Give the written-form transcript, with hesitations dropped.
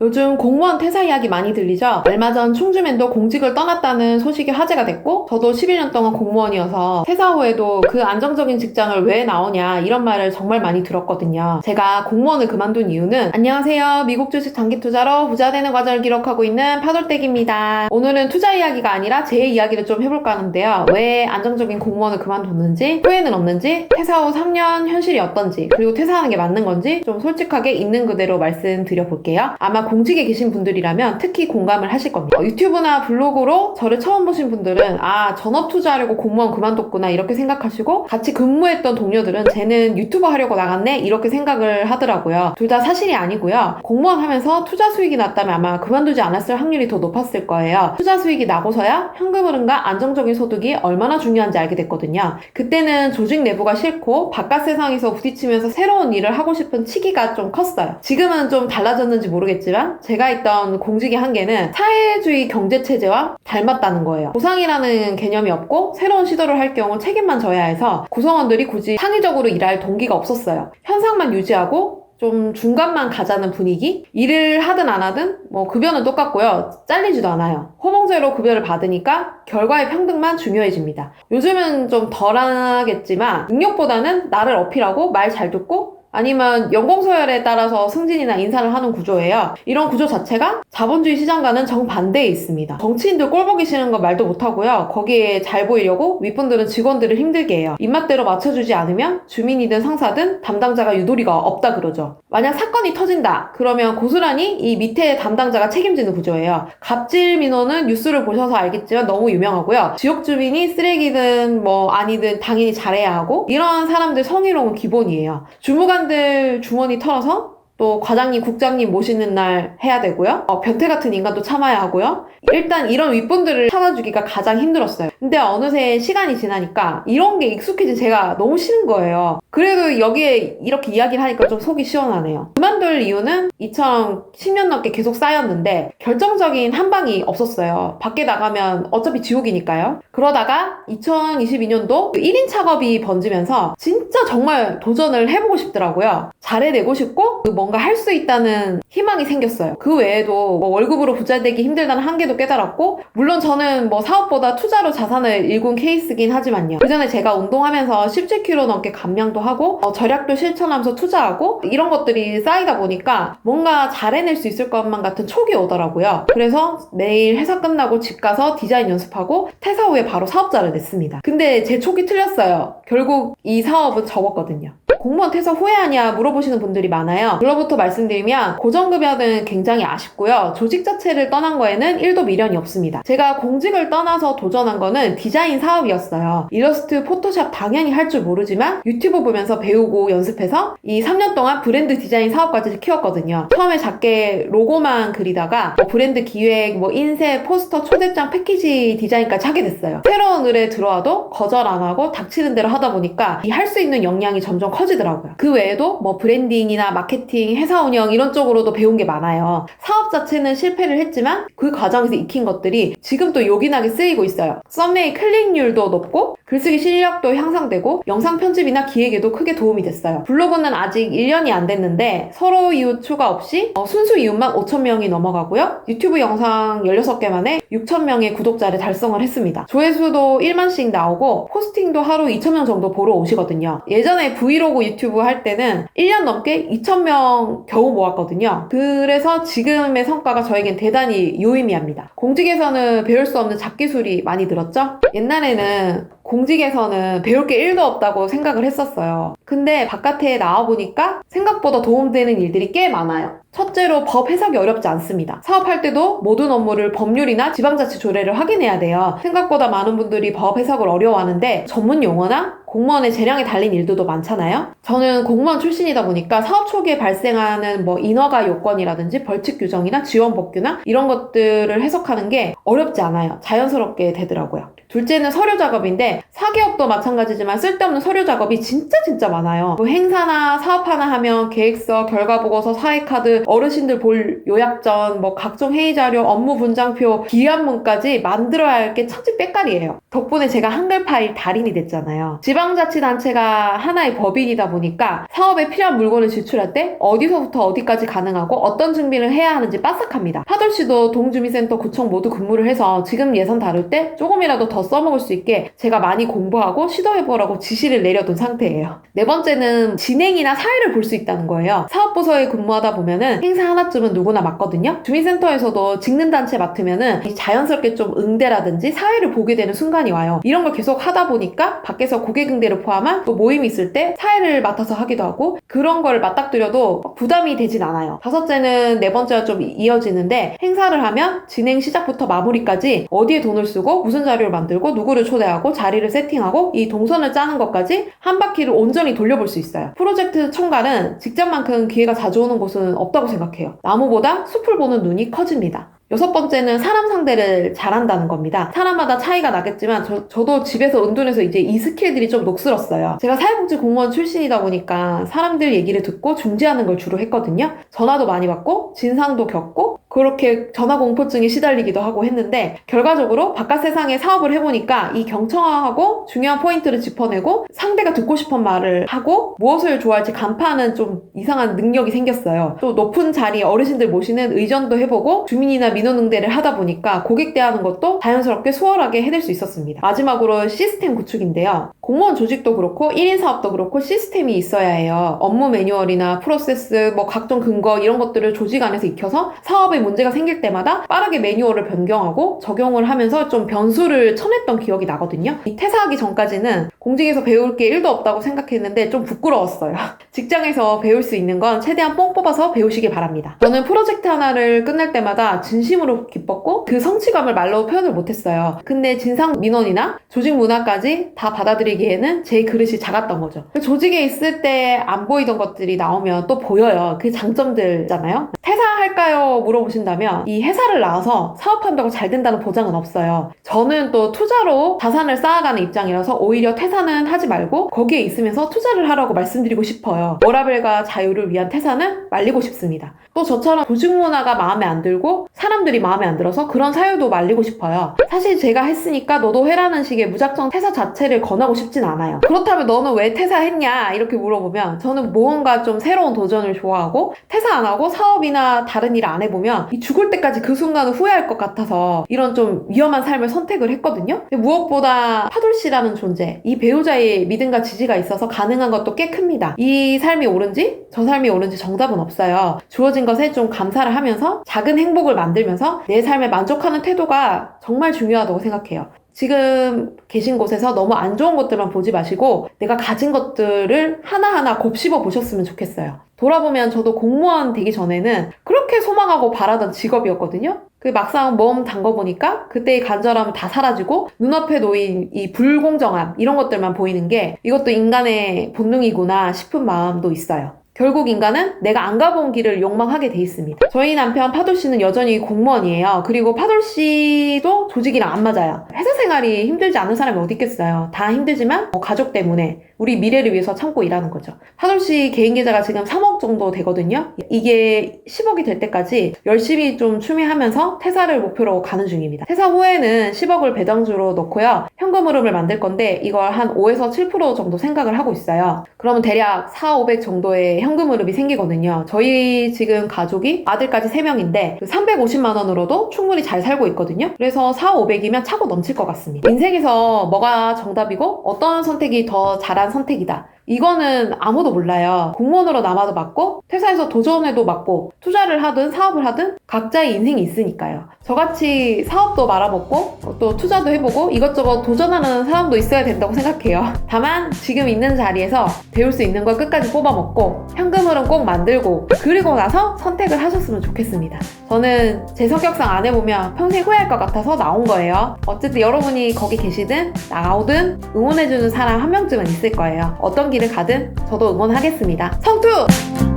요즘 공무원 퇴사 이야기 많이 들리죠? 얼마 전 충주맨도 공직을 떠났다는 소식이 화제가 됐고, 저도 11년 동안 공무원이어서 퇴사 후에도 그 안정적인 직장을 왜 나오냐 이런 말을 정말 많이 들었거든요. 제가 공무원을 그만둔 이유는 안녕하세요, 미국 주식 장기 투자로 부자 되는 과정을 기록하고 있는 파돌댁입니다. 오늘은 투자 이야기가 아니라 제 이야기를 좀 해볼까 하는데요. 왜 안정적인 공무원을 그만뒀는지, 후회는 없는지, 퇴사 후 3년 현실이 어떤지, 그리고 퇴사하는 게 맞는 건지 좀 솔직하게 있는 그대로 말씀드려 볼게요. 아마 공직에 계신 분들이라면 특히 공감을 하실 겁니다. 유튜브나 블로그로 저를 처음 보신 분들은 전업 투자하려고 공무원 그만뒀구나 이렇게 생각하시고, 같이 근무했던 동료들은 쟤는 유튜버 하려고 나갔네 이렇게 생각을 하더라고요. 둘 다 사실이 아니고요. 공무원 하면서 투자 수익이 났다면 아마 그만두지 않았을 확률이 더 높았을 거예요. 투자 수익이 나고서야 현금 흐름과 안정적인 소득이 얼마나 중요한지 알게 됐거든요. 그때는 조직 내부가 싫고 바깥 세상에서 부딪히면서 새로운 일을 하고 싶은 치기가 좀 컸어요. 지금은 좀 달라졌는지 모르겠지만 제가 있던 공직의 한계는 사회주의 경제체제와 닮았다는 거예요. 보상이라는 개념이 없고 새로운 시도를 할 경우 책임만 져야 해서 구성원들이 굳이 창의적으로 일할 동기가 없었어요. 현상만 유지하고 좀 중간만 가자는 분위기? 일을 하든 안 하든 급여는 똑같고요. 잘리지도 않아요. 호봉제로 급여를 받으니까 결과의 평등만 중요해집니다. 요즘은 좀 덜하겠지만 능력보다는 나를 어필하고 말 잘 듣고 아니면 연공서열에 따라서 승진이나 인사를 하는 구조예요. 이런 구조 자체가 자본주의 시장과는 정반대에 있습니다. 정치인들 꼴보기 싫은 거 말도 못하고요. 거기에 잘 보이려고 윗분들은 직원들을 힘들게 해요. 입맛대로 맞춰주지 않으면 주민이든 상사든 담당자가 유도리가 없다 그러죠. 만약 사건이 터진다 그러면 고스란히 이 밑에 담당자가 책임지는 구조예요. 갑질 민원은 뉴스를 보셔서 알겠지만 너무 유명하고요. 지역 주민이 쓰레기든 아니든 당연히 잘해야 하고, 이런 사람들 성희롱은 기본이에요. 주무관들 주머니 털어서 또 과장님, 국장님 모시는 날 해야 되고요. 변태 같은 인간도 참아야 하고요. 일단 이런 윗분들을 참아주기가 가장 힘들었어요. 근데 어느새 시간이 지나니까 이런 게 익숙해진 제가 너무 싫은 거예요. 그래도 여기에 이렇게 이야기를 하니까 좀 속이 시원하네요. 그만둘 이유는 이처럼 10년 넘게 계속 쌓였는데 결정적인 한 방이 없었어요. 밖에 나가면 어차피 지옥이니까요. 그러다가 2022년도 1인 작업이 번지면서 진짜 정말 도전을 해보고 싶더라고요. 잘해내고 싶고 뭔가 할 수 있다는 희망이 생겼어요. 그 외에도 월급으로 부자 되기 힘들다는 한계도 깨달았고, 물론 저는 사업보다 투자로 자산을 일군 케이스긴 하지만요. 그 전에 제가 운동하면서 17kg 넘게 감량도 하고 절약도 실천하면서 투자하고 이런 것들이 쌓이다 보니까 뭔가 잘해낼 수 있을 것만 같은 촉이 오더라고요. 그래서 매일 회사 끝나고 집 가서 디자인 연습하고 퇴사 후에 바로 사업자를 냈습니다. 근데 제 촉이 틀렸어요. 결국 이 사업은 접었거든요. 공무원 퇴사 후회하냐 물어보시는 분들이 많아요. 그로부터 말씀드리면 고정급여는 굉장히 아쉽고요. 조직 자체를 떠난 거에는 1도 미련이 없습니다. 제가 공직을 떠나서 도전한 거는 디자인 사업이었어요. 일러스트, 포토샵 당연히 할 줄 모르지만 유튜브 보면서 배우고 연습해서 이 3년 동안 브랜드 디자인 사업까지 키웠거든요. 처음에 작게 로고만 그리다가 브랜드 기획, 인쇄, 포스터, 초대장, 패키지 디자인까지 하게 됐어요. 새로운 의뢰 들어와도 거절 안 하고 닥치는 대로 하다 보니까 이 할 수 있는 역량이 점점 커지더라고요. 그 외에도 브랜딩이나 마케팅, 회사 운영 이런 쪽으로도 배운 게 많아요. 사업 자체는 실패를 했지만 그 과정에서 익힌 것들이 지금 또 요긴하게 쓰이고 있어요. 썸네일 클릭률도 높고 글쓰기 실력도 향상되고 영상 편집이나 기획에도 크게 도움이 됐어요. 블로그는 아직 1년이 안 됐는데 서로 이웃 추가 없이 순수 이웃만 5,000명이 넘어가고요. 유튜브 영상 16개 만에 6,000명의 구독자를 달성을 했습니다. 조회수도 1만씩 나오고 포스팅도 하루 2,000명 정도 보러 오시거든요. 예전에 브이로그 유튜브 할 때는 1년 넘게 2,000명 겨우 모았거든요. 그래서 지금의 성과가 저에겐 대단히 유의미합니다. 공직에서는 배울 수 없는 잡기술이 많이 늘었죠? 옛날에는 공직에서는 배울 게 1도 없다고 생각을 했었어요. 근데 바깥에 나와보니까 생각보다 도움되는 일들이 꽤 많아요. 첫째로 법 해석이 어렵지 않습니다. 사업할 때도 모든 업무를 법률이나 지방자치 조례를 확인해야 돼요. 생각보다 많은 분들이 법 해석을 어려워하는데 전문 용어나 공무원의 재량에 달린 일들도 많잖아요. 저는 공무원 출신이다 보니까 사업 초기에 발생하는 인허가 요건이라든지 벌칙 규정이나 지원 법규나 이런 것들을 해석하는 게 어렵지 않아요. 자연스럽게 되더라고요. 둘째는 서류 작업인데 사기업도 마찬가지지만 쓸데없는 서류 작업이 진짜 많아요. 뭐 행사나 사업 하나 하면 계획서, 결과보고서, 사회카드, 어르신들 볼 요약전, 뭐 각종 회의 자료, 업무 분장표, 기한문까지 만들어야 할 게 천지 빽깔이에요. 덕분에 제가 한글 파일 달인이 됐잖아요. 지방자치단체가 하나의 법인이다 보니까 사업에 필요한 물건을 지출할 때 어디서부터 어디까지 가능하고 어떤 준비를 해야 하는지 빠삭합니다. 파돌시도 동주민센터, 구청 모두 근무를 해서 지금 예산 다룰 때 조금이라도 더 써먹을 수 있게 제가 많이 공부하고 시도해보라고 지시를 내려둔 상태예요. 네 번째는 진행이나 사회를 볼 수 있다는 거예요. 사업부서에 근무하다 보면은 행사 하나쯤은 누구나 맡거든요. 주민센터에서도 직능 단체 맡으면은 자연스럽게 좀 응대라든지 사회를 보게 되는 순간이 와요. 이런 걸 계속 하다 보니까 밖에서 고객 응대를 포함한 또 모임이 있을 때 사회를 맡아서 하기도 하고 그런 걸 맞닥뜨려도 부담이 되진 않아요. 다섯째는 네 번째와 좀 이어지는데 행사를 하면 진행 시작부터 마무리까지 어디에 돈을 쓰고 무슨 자료를 만들고 누구를 초대하고 자리를 세팅하고 이 동선을 짜는 것까지 한 바퀴를 온전히 돌려볼 수 있어요. 프로젝트 총괄은 직장만큼 기회가 자주 오는 곳은 없다고 생각해요. 나무보다 숲을 보는 눈이 커집니다. 여섯 번째는 사람 상대를 잘한다는 겁니다. 사람마다 차이가 나겠지만 저도 집에서 은둔해서 이제 이 스킬들이 좀 녹슬었어요. 제가 사회복지 공무원 출신이다 보니까 사람들 얘기를 듣고 중재하는 걸 주로 했거든요. 전화도 많이 받고 진상도 겪고 그렇게 전화 공포증에 시달리기도 하고 했는데 결과적으로 바깥 세상에 사업을 해보니까 이 경청하고 중요한 포인트를 짚어내고 상대가 듣고 싶은 말을 하고 무엇을 좋아할지 간파하는 좀 이상한 능력이 생겼어요. 또 높은 자리 어르신들 모시는 의전도 해보고 주민이나 민원 응대를 하다 보니까 고객 대하는 것도 자연스럽게 수월하게 해낼 수 있었습니다. 마지막으로 시스템 구축인데요. 공무원 조직도 그렇고 1인 사업도 그렇고 시스템이 있어야 해요. 업무 매뉴얼이나 프로세스, 뭐 각종 근거 이런 것들을 조직 안에서 익혀서 사업에 문제가 생길 때마다 빠르게 매뉴얼을 변경하고 적용을 하면서 좀 변수를 쳐냈던 기억이 나거든요. 이 퇴사하기 전까지는 공직에서 배울 게 1도 없다고 생각했는데 좀 부끄러웠어요. 직장에서 배울 수 있는 건 최대한 뽕 뽑아서 배우시길 바랍니다. 저는 프로젝트 하나를 끝낼 때마다 진심으로 기뻤고 그 성취감을 말로 표현을 못했어요. 근데 진상 민원이나 조직 문화까지 다 받아들이기에는 제 그릇이 작았던 거죠. 조직에 있을 때 안 보이던 것들이 나오면 또 보여요. 그 장점들잖아요. 퇴사할까요? 물어보신다면 이 회사를 나와서 사업한다고 잘 된다는 보장은 없어요. 저는 또 투자로 자산을 쌓아가는 입장이라서 오히려 퇴사는 하지 말고 거기에 있으면서 투자를 하라고 말씀드리고 싶어요. 워라밸과 자유를 위한 퇴사는 말리고 싶습니다. 또 저처럼 조직 문화가 마음에 안 들고 사람들이 마음에 안 들어서 그런 사유도 말리고 싶어요. 사실 제가 했으니까 너도 해라는 식의 무작정 퇴사 자체를 권하고 싶진 않아요. 그렇다면 너는 왜 퇴사했냐? 이렇게 물어보면 저는 무언가 좀 새로운 도전을 좋아하고 퇴사 안 하고 사업이나 다른 일을 안 해보면 이 죽을 때까지 그 순간을 후회할 것 같아서 이런 좀 위험한 삶을 선택을 했거든요. 근데 무엇보다 파돌씨라는 존재, 이 배우자의 믿음과 지지가 있어서 가능한 것도 꽤 큽니다. 이 삶이 옳은지 저 삶이 옳은지 정답은 없어요. 주어진 것에 좀 감사를 하면서 작은 행복을 만들면서 내 삶에 만족하는 태도가 정말 중요하다고 생각해요. 지금 계신 곳에서 너무 안 좋은 것들만 보지 마시고 내가 가진 것들을 하나하나 곱씹어 보셨으면 좋겠어요. 돌아보면 저도 공무원 되기 전에는 그렇게 소망하고 바라던 직업이었거든요. 그 막상 몸 담궈보니까 그때의 간절함은 다 사라지고 눈앞에 놓인 이 불공정함 이런 것들만 보이는 게 이것도 인간의 본능이구나 싶은 마음도 있어요. 결국 인간은 내가 안 가본 길을 욕망하게 돼 있습니다. 저희 남편 파돌씨는 여전히 공무원이에요. 그리고 파돌씨도 조직이랑 안 맞아요. 회사 생활이 힘들지 않은 사람이 어디 있겠어요. 다 힘들지만 가족 때문에 우리 미래를 위해서 참고 일하는 거죠. 파돌씨 개인 계좌가 지금 3억 정도 되거든요. 이게 10억이 될 때까지 열심히 좀 추미하면서 퇴사를 목표로 가는 중입니다. 퇴사 후에는 10억을 배당주로 넣고요. 현금 흐름을 만들 건데 이걸 한 5에서 7% 정도 생각을 하고 있어요. 그러면 대략 4, 500 정도의 현금 흐름이 생기거든요. 저희 지금 가족이 아들까지 3명인데 350만 원으로도 충분히 잘 살고 있거든요. 그래서 4, 500이면 차고 넘칠 것 같습니다. 인생에서 뭐가 정답이고 어떤 선택이 더 잘한 선택이다. 이거는 아무도 몰라요. 공무원으로 남아도 맞고 퇴사해서 도전해도 맞고 투자를 하든 사업을 하든 각자의 인생이 있으니까요. 저같이 사업도 말아먹고 또 투자도 해보고 이것저것 도전하는 사람도 있어야 된다고 생각해요. 다만 지금 있는 자리에서 배울 수 있는 걸 끝까지 뽑아먹고 현금흐름 꼭 만들고 그리고 나서 선택을 하셨으면 좋겠습니다. 저는 제 성격상 안 해보면 평생 후회할 것 같아서 나온 거예요. 어쨌든 여러분이 거기 계시든 나오든 응원해주는 사람 한 명쯤은 있을 거예요. 어떤 길을 가든 저도 응원하겠습니다. 성투!